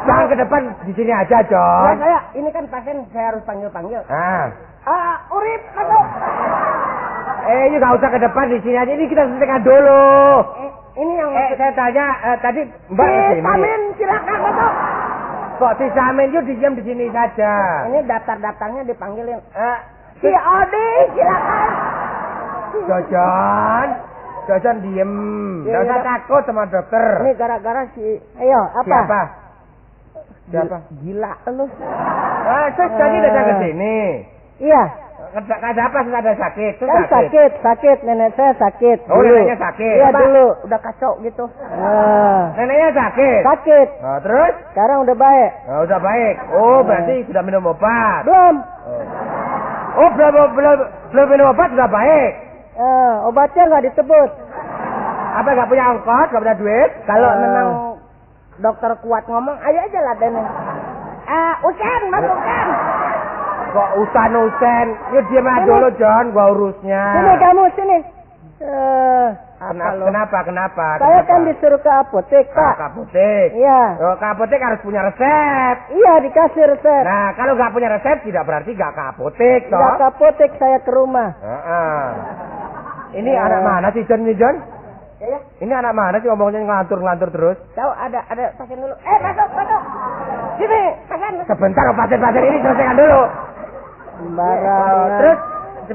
Jangan ke depan, di sini aja John. Ini kan pasien saya harus panggil. Urip, masuk. Ini nggak usah ke depan di sini aja. Ini kita selesaikan dulu. Ini yang Saya tanya tadi Mbak kesini. Samin, silakan masuk. Kok si Samin yuk diam di sini saja. Ini daftar-daftarnya dipanggilin. Si Odi, silakan. Jojon diem. Nggak usah takut sama dokter. Ini gara-gara si... Ayo, apa? Siapa? Gila lu. Saya tadi datang ke sini. Iya. Ada apa? Ada sakit. Kan sakit. Nenek saya sakit. Oh, neneknya sakit. Iya dulu, udah kacau gitu. Neneknya sakit. Sakit. Nah, terus? Sekarang udah baik. Nah, udah baik. Oh, berarti sudah minum obat. Belum. Oh, belum minum obat sudah baik. Obatnya nggak ditebus. Apa nggak punya ongkos? Nggak punya duit? Kalau memang dokter kuat ngomong, ayo aja lah Dene. Usen, masukkan. Kok usan? Yuk diam aja dulu, John. Gua urusnya. Sini kamu, sini. Kenapa? Saya kan disuruh ke apotek, Pak. Ke apotek? Iya. Oh, ke apotek harus punya resep. Iya, dikasih resep. Nah, kalau nggak punya resep, tidak berarti nggak ke apotek, toh? Nggak ke apotek, saya ke rumah. Ini anak mana sih, John? Ya. Ini anak mana sih ngomongnya ngelantur terus? Tahu ada pasien dulu. Masuk. Sini, pasien. Sebentar, pasien ini selesaikan dulu. Sembarangan. Terus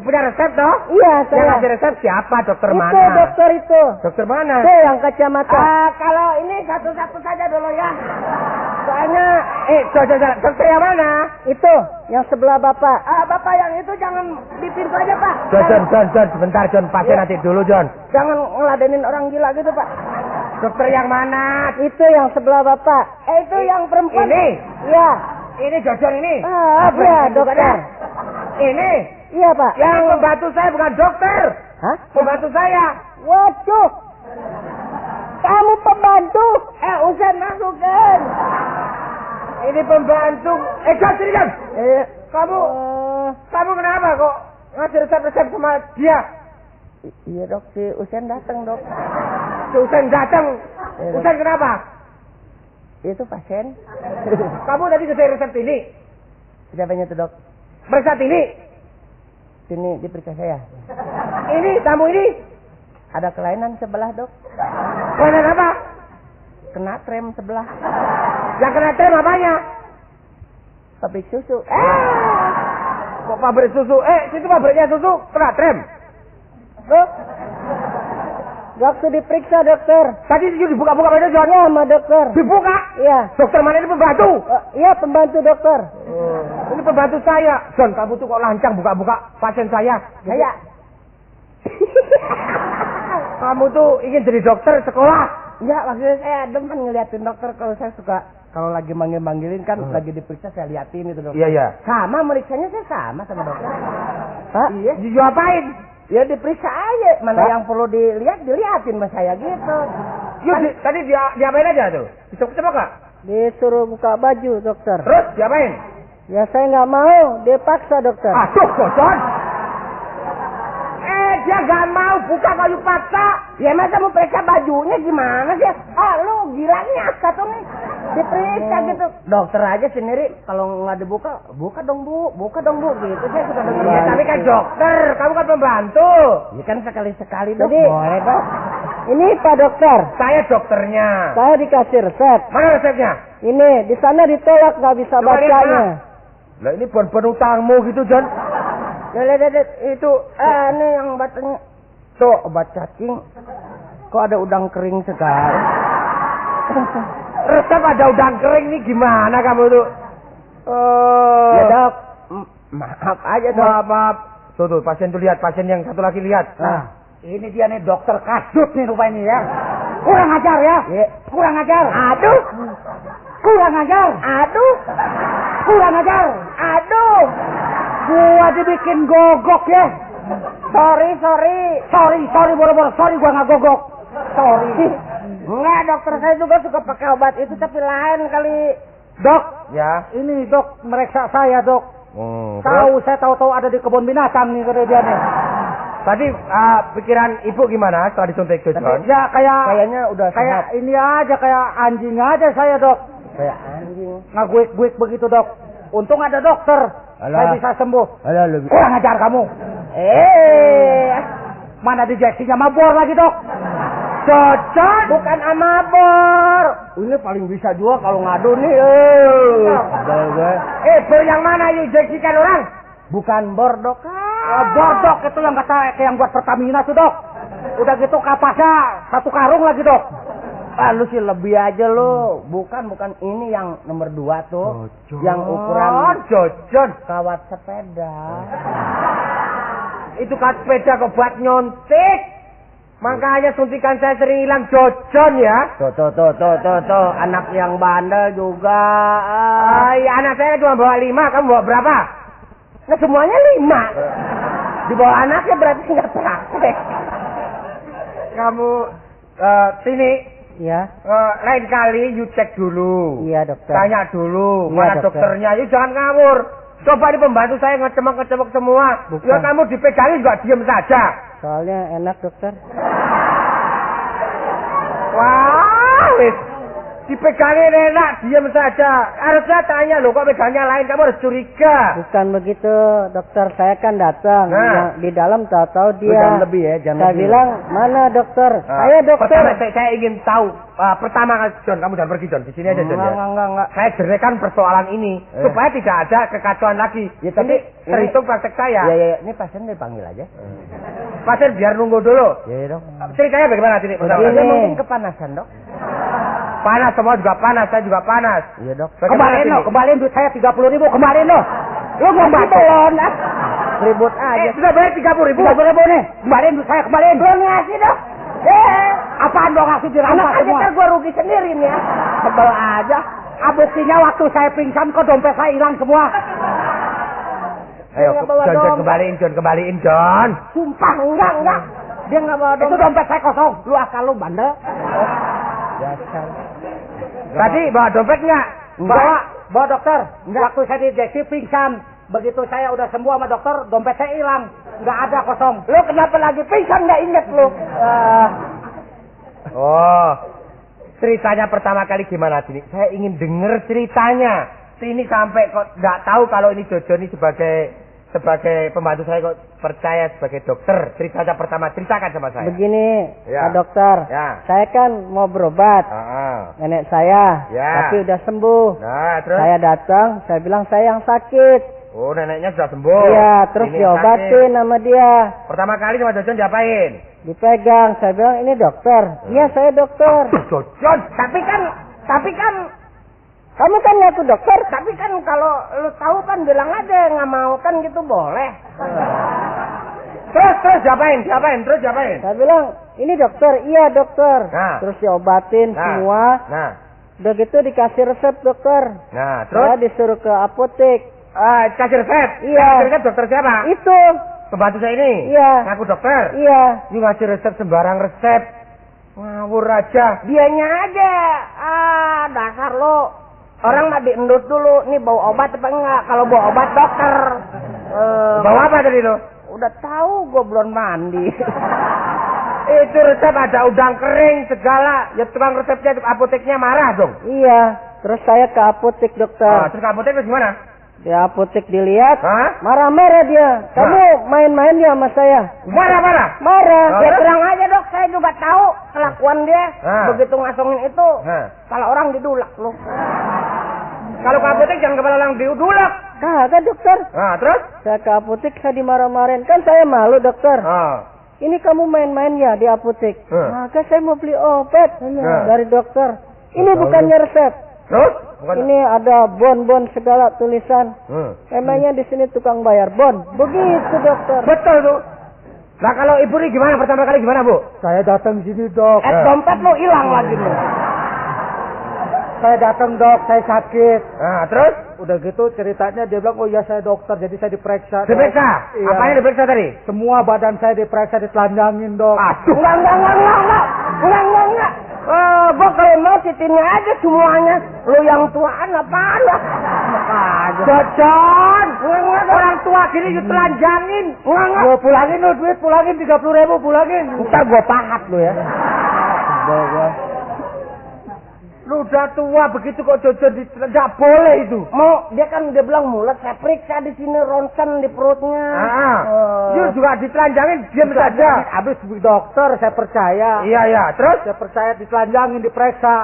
punya resep toh? Iya, saya. Yang ngasih resep siapa? Dokter itu, mana? dokter itu. Dokter mana? Itu yang kacamata. Kalau ini satu-satu saja dulu ya. Soalnya, dokter yang mana? Itu, yang sebelah Bapak. Bapak yang itu jangan di pintu aja, Pak. John, sebentar, John. Pasien nanti dulu, John. Jangan ngeladenin orang gila gitu, Pak. Dokter yang mana? Itu yang sebelah Bapak. Itu yang perempuan. Ini? Iya. Ini John ini? Iya, dokter. Ini? Iya, Pak. Yang membantu saya bukan dokter. Hah? Membantu saya. Waduh. Kamu pembantu? Usen masukin. Ini pembantu. John, sini, John. Kamu kenapa kok ngasih resep-resep sama dia? Iya, Dok. Si Usen datang, Dok. Si Usen datang. Usen kenapa? Itu pasien. Kamu tadi ngasih resep ini. Siapanya tuh, Dok? Resep ini. Sini diperiksa saya. Ini tamu ini. Ada kelainan sebelah, Dok. Kelainan apa? Kena trem sebelah. Yang kena trem apanya? Pabrik susu. Kok pabrik susu? Situ pabriknya susu kena trem. Dok. Waktu diperiksa, dokter. Tadi dibuka-buka pada John. Iya, sama dokter. Dibuka? Iya. Dokter mana ini pembantu? Iya, pembantu dokter. Ini pembantu saya. John, kamu tuh kok lancang buka-buka pasien saya. Saya. Kamu tuh ingin jadi dokter sekolah? Enggak, maksudnya saya demen ngeliatin dokter. Kalau saya suka, kalau lagi manggil-manggilin kan lagi diperiksa saya liatin itu, dokter. Iya. Sama, meriksanya saya sama dokter. Hah? Iya. Diapain? Ya diperiksa aja. Mana yang perlu diliatin sama saya gitu. Tadi diapain aja tuh? Dicopot nggak? Disuruh buka baju, dokter. Terus diapain? Ya saya nggak mau, dia paksa, dokter. Aduh, John. Dia nggak mau buka baju paksa. Ya masa mau periksa bajunya gimana sih? Lu gilanya satu nih. Diperiksa gitu. Dokter aja sendiri kalau nggak dibuka, buka dong bu gitu. Saya suka dengar. Ya, tapi kan dokter, kamu kan pembantu. Ya kan sekali-sekali dok. Jadi, boleh dok. Ini Pak Dokter. Saya dokternya. Saya dikasih resep. Mana resepnya? Ini di sana ditolak nggak bisa bacanya. Lah ini bon utangmu gitu John. Itu ini yang bacanya. Tuh obat cacing. Kok ada udang kering sekali? Resep ada udang kering nih gimana kamu tuh? Ya dok. Maaf aja dok. Maaf. Tuh pasien tuh lihat, pasien yang satu lagi lihat. Nah, ini dia nih dokter kasut nih rupanya ya. Kurang ajar ya. Kurang ajar. Aduh. Kurang ajar. Aduh. Kurang ajar. Aduh. Gua dibikin gogok ya. Sorry boro-boro. Sorry gua nggak gogok. Sorry. Enggak, dokter saya juga suka pakai obat itu tapi lain kali. Dok. Ya. Ini dok meriksa saya dok. Saya tahu ada di kebun binatang nih kata dia nih. Tadi pikiran ibu gimana setelah disuntik itu John? Ya kayaknya udah kayak ini aja kayak anjing aja saya dok. Kayak anjing. Ngaguik-guik begitu dok. Untung ada dokter. Alah. Saya bisa sembuh. Alah, lebih. Kurang ajar kamu. Mana dijeksinya mabor lagi, Dok? Jojon bukan amabor. Ini paling bisa juga kalau ngadu nih. Bor yang mana yuk jeksikan orang? Bukan bor, Dok. Bor, Dok, itu yang kata yang buat Pertamina tuh, Dok. Udah gitu kapasnya 1 karung lagi, Dok. Lu sih lebih aja lu. Bukan ini yang nomor 2 tuh. Jojon. Yang ukuran Jojon kawat sepeda. Itu kawat sepeda kok buat nyontik. Makanya suntikan saya sering hilang Jojon ya. Tuh. Anak yang bandel juga. Anak saya cuma bawa 5, kamu bawa berapa? Nah, semuanya 5. Di bawah anaknya berarti nggak praktek. Kamu sini. Iya. Lain kali you cek dulu. Iya, dokter. Tanya dulu Iya, mana dokter. dokternya. You jangan ngawur. Coba di pembantu saya ngecemek semua. Bukan. Ya kamu dipegangin juga diem saja. Soalnya enak, dokter. Wah, wis. Dipegangin enak, diem saja. Harusnya tanya loh, kok pegangnya lain, kamu harus curiga. Bukan begitu, dokter. Saya kan datang. Nah. Di dalam tahu-tahu dia. Jangan lebih ya, jangan Saya lebih. bilang, mana dokter? Saya dokter. Pertama saya ingin tahu. Pertama, John, kamu jangan pergi, John. Di sini aja, John. Ya. Enggak. Saya jernikan persoalan ini supaya tidak ada kekacauan lagi. Ya, tapi ini terhitung praktek saya. Ya. Ini pasien dipanggil aja. Pasien biar nunggu dulu. Ya, dok. Ceritanya bagaimana sini? Dia mungkin kepanasan, dok. Panas, semua juga panas, saya juga panas. Iya, dok. Bagaimana sini? Kembaliin duit saya 30.000, kembaliin lo. Lu mau bantu lo, ribut aja. Sudah bayar 30.000. 30.000 nih. Kembaliin duit saya, kembaliin. Belum ngasih, dok. Apaan dong ngasih dirampas semua? Anak gua rugi sendiri nih ya. Sebel aja. Buktinya waktu saya pingsan kok dompet saya hilang semua. Ayo, Dia nggak bawa John, dompet. kembaliin, John. Sumpah enggak. Dia nggak bawa dompet. Itu dompet saya kosong. Lu akal lu bandel. Dasar. Tadi bawa dompet nggak? Bawa dokter. Waktu saya di Jeki pingsan. Begitu saya udah sembuh sama dokter, dompet saya hilang. Nggak ada kosong. Lu kenapa lagi pingsan nggak inget lu? Oh, ceritanya pertama kali gimana sini? Saya ingin dengar ceritanya. Sini sampai kok nggak tahu kalau ini Jojo ini sebagai pembantu saya kok percaya sebagai dokter. Ceritanya pertama, ceritakan sama saya. Begini, Ya. Pak Dokter. Ya. Saya kan mau berobat. Nenek saya, Ya. tapi udah sembuh. Nah, terus? Saya datang, saya bilang saya yang sakit. Oh, neneknya sudah sembuh. Iya, terus Ini yang diobatin sakit. sama dia. Pertama kali sama Jojo diapain? Dipegang, saya bilang ini dokter. Iya, saya dokter. Jojo, Tapi kan kamu kan ngaku dokter, tapi kan kalau lu tahu kan bilang aja nggak mau kan gitu boleh. terus diapain? Terus diapain? Saya bilang ini dokter, iya dokter. Nah. Terus diobatin semua. Nah, Udah gitu dikasih resep dokter. nah, Saya terus? disuruh ke apotek. Kasih resep? Iya. Kasih resep dokter siapa? Itu, Pembantu saya ini? Iya. Ngaku dokter? iya. Ini ngasih resep sembarang resep. Ngawur aja. Dianya aja. Dasar lo. Orang mah diendut dulu. Nih bawa obat apa enggak? Kalau bawa obat dokter. Bawa apa tadi lo? Udah tahu gue belum mandi. Itu resep ada udang kering segala. Ya tukang resepnya apoteknya marah dong. Iya. Terus saya ke apotek dokter. Terus ke apotek terus gimana? Di apotek dilihat. Hah? Marah-marah dia. Kamu main-main dia sama saya. Marah. Marah. Ya, terang aja dok. Saya juga tahu kelakuan dia. Begitu ngasongin itu. Kalau orang didulak loh. Kalau ke apotek jangan kepala orang diudulak. Kagak dokter. Nah, terus? Saya ke apotek saya dimarah-marahin. Kan saya malu dokter. Ini kamu main-main ya di apotek. Maka saya mau beli obat dari dokter. Ini bukannya resep. Terus? Ini ada bon-bon segala tulisan. Emangnya di sini tukang bayar bon? Begitu dokter. Betul tuh. Nah kalau ibu ini gimana pertama kali gimana bu? Saya datang sini dok. Dompet lo hilang lagi lo. Saya datang dok, saya sakit. Nah terus? Udah gitu ceritanya dia bilang, oh iya saya dokter, jadi saya diperiksa. Diperiksa? Iya. Apanya diperiksa tadi? Semua badan saya diperiksa, ditelanjangin dok. Aduh. Enggak. Gua kalau mau sitini aja semuanya. Lu yang tuaan apaan lah? Jojon! Orang tua gini ditelanjangin. Gua pulangin lu duit, pulangin 30.000, pulangin. Ntar gua pahat lu ya. Lu udah tua begitu kok Jojo tidak boleh itu. Mau dia kan dia bilang mulut, saya periksa di sini ronsen di perutnya. Dia juga ditelanjangin diam saja. Habis dokter saya percaya. Iya, terus Saya percaya ditelanjangin diperiksa.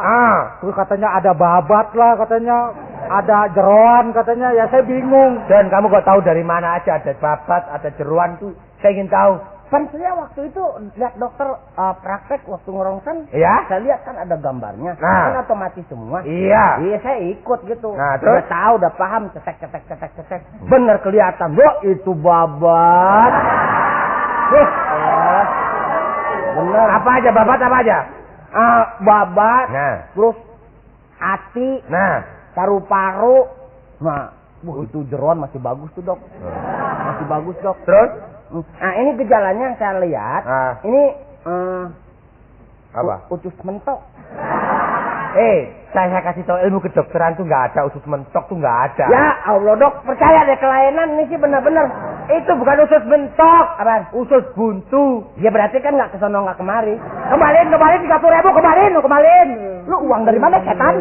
Terus katanya ada babat lah katanya. Ada jeroan katanya. Ya saya bingung. Dan kamu kok tahu dari mana aja ada babat, ada jeruan tuh? Saya ingin tahu. Kan saya waktu itu lihat dokter praktek waktu ngerongsen. Iya? Saya lihat kan ada gambarnya. Nah. Kan otomatis semua. Iya. Iya saya ikut gitu. Nah, terus? Udah tahu, udah paham. Cetek. Bener kelihatan. Wah itu babat. Bener. Apa aja babat apa aja? Babat. Nah. Terus hati. Nah. Paru-paru. Nah. Itu jeroan masih bagus tuh dok. Masih bagus dok. Terus? Nah ini gejalanya yang saya lihat. Ini Apa? usus mentok. Saya kasih tahu ilmu kedokteran tuh nggak ada, usus mentok tuh nggak ada. Ya Allah dok, percaya deh kelainan ini sih benar-benar. Itu bukan usus mentok, Apaan? usus buntu. Ya berarti kan nggak kesono nggak kemari. Kembaliin 30.000, kembaliin. Lu uang dari mana setan?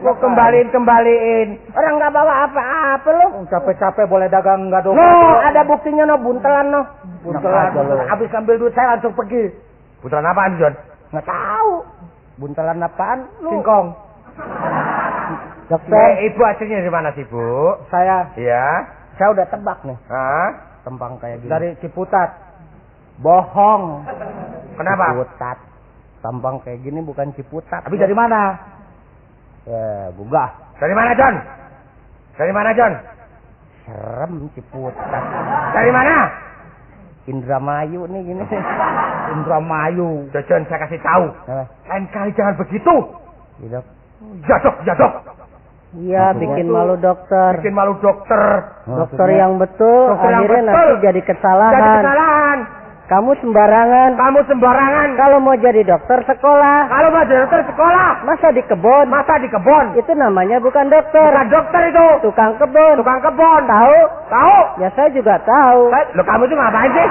Kok kembaliin. Orang nggak bawa apa-apa lu. Capek-capek boleh dagang nggak dong? No, ada buktinya no, buntelan no. Buntelan. Habis ambil duit saya langsung pergi. Buntelan apaan, John? Nggak tahu. Buntelan apaan? Lu. Singkong. Dokter, Ibu aslinya dari mana sih, Bu? saya Iya. udah tebak nih. Tempang kayak gini. Dari Ciputat. Bohong. Kenapa? Ciputat. Tampang kayak gini bukan Ciputat. Tapi dari mana? Ya, gugah. Dari mana, John? Dari mana, John? Serem Ciputat. Dari mana? Indramayu nih gini. Indramayu. John, saya kasih tahu. Apa? Lain kali jangan begitu. Iya, Dok. Ya, Dok. Iya, bikin malu dokter. Bikin malu dokter. Dokter yang betul, Dokter yang akhirnya betul. nanti jadi kesalahan. Jadi kesalahan. Kamu sembarangan. Kamu sembarangan. Kalau mau jadi dokter sekolah. Kalau mau jadi dokter sekolah. Masa di kebun? Masa di kebun? Itu namanya bukan dokter. Bukan dokter itu. Tukang kebun. Tukang kebun. Tahu? Tahu? Ya saya juga tahu. Loh, kamu itu ngapain sih?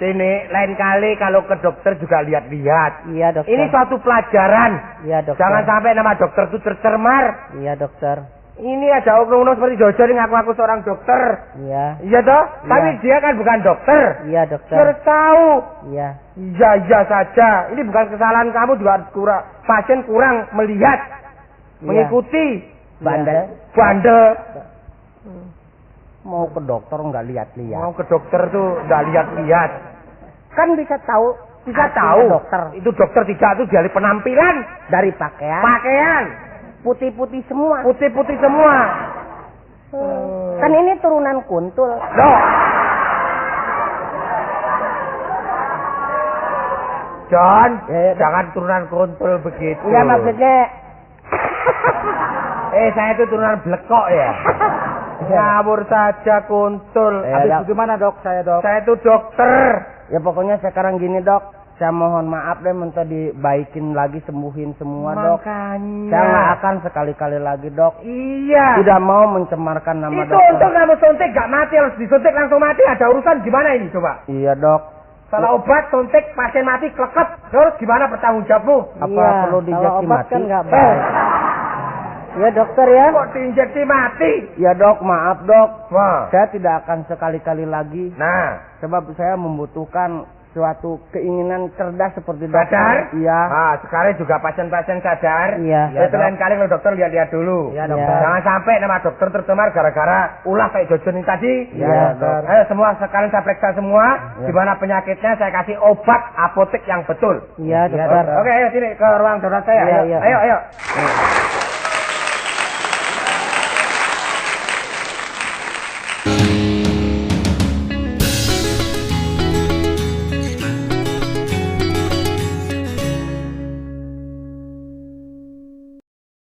Sini, lain kali kalau ke dokter juga lihat-lihat. Iya dokter. Ini suatu pelajaran. Iya dokter. Jangan sampai nama dokter itu tercemar. Iya dokter. Ini ada oknum-oknum seperti Jojo ini ngaku-ngaku seorang dokter. Iya. Iya toh? Tapi dia kan bukan dokter. Iya dokter. Dia harus tahu. Iya. Iya saja. Ini bukan kesalahan kamu, juga pasien kurang melihat, mengikuti. Bandel. Mau ke dokter nggak lihat-lihat. Mau ke dokter tuh nggak lihat-lihat. Kan bisa tahu. Bisa tahu. Dokter. Itu dokter tidak itu dari penampilan, Dari pakaian. pakaian, Putih-putih semua. putih-putih semua. Kan ini turunan kuntul. Loh. John, jangan turunan kuntul begitu. Enggak maksudnya. Saya itu turunan blekok ya. Ngawur saja kuntul. Habis bagaimana dok? Saya dok. Saya itu dokter. Ya pokoknya sekarang gini dok. Saya mohon maaf deh minta dibaikin lagi, sembuhin semua dok. Makanya. Saya nggak akan sekali-kali lagi dok. Iya. Tidak mau mencemarkan nama Itu dokter. untuk kamu suntik gak mati, harus disuntik langsung mati. Ada urusan gimana ini coba? Iya dok. Salah obat, suntik, pasien mati, klekep. Terus gimana bertanggung jawabmu? Apa Iya, perlu kalau diinjeksi obat mati? kan nggak baik. Ya dokter ya. Kok diinjeksi mati? Ya dok, maaf dok. Wah. Saya tidak akan sekali-kali lagi. Nah, Sebab saya membutuhkan suatu keinginan cerdas seperti sadar? dokter. Iya. Nah, sekarang juga pasien-pasien sadar. Iya. Itu lain kali kalau dokter lihat-lihat dulu. Iya, dokter. Jangan sampai nama dokter tercemar gara-gara ulah kayak Jojo ini tadi. Iya, dokter. Ayo semua sekarang saya periksa semua. Gimana penyakitnya, saya kasih obat apotek yang betul. Iya dokter. Oke, ayo sini ke ruang darurat saya. Iya, Ayo, iya. ayo.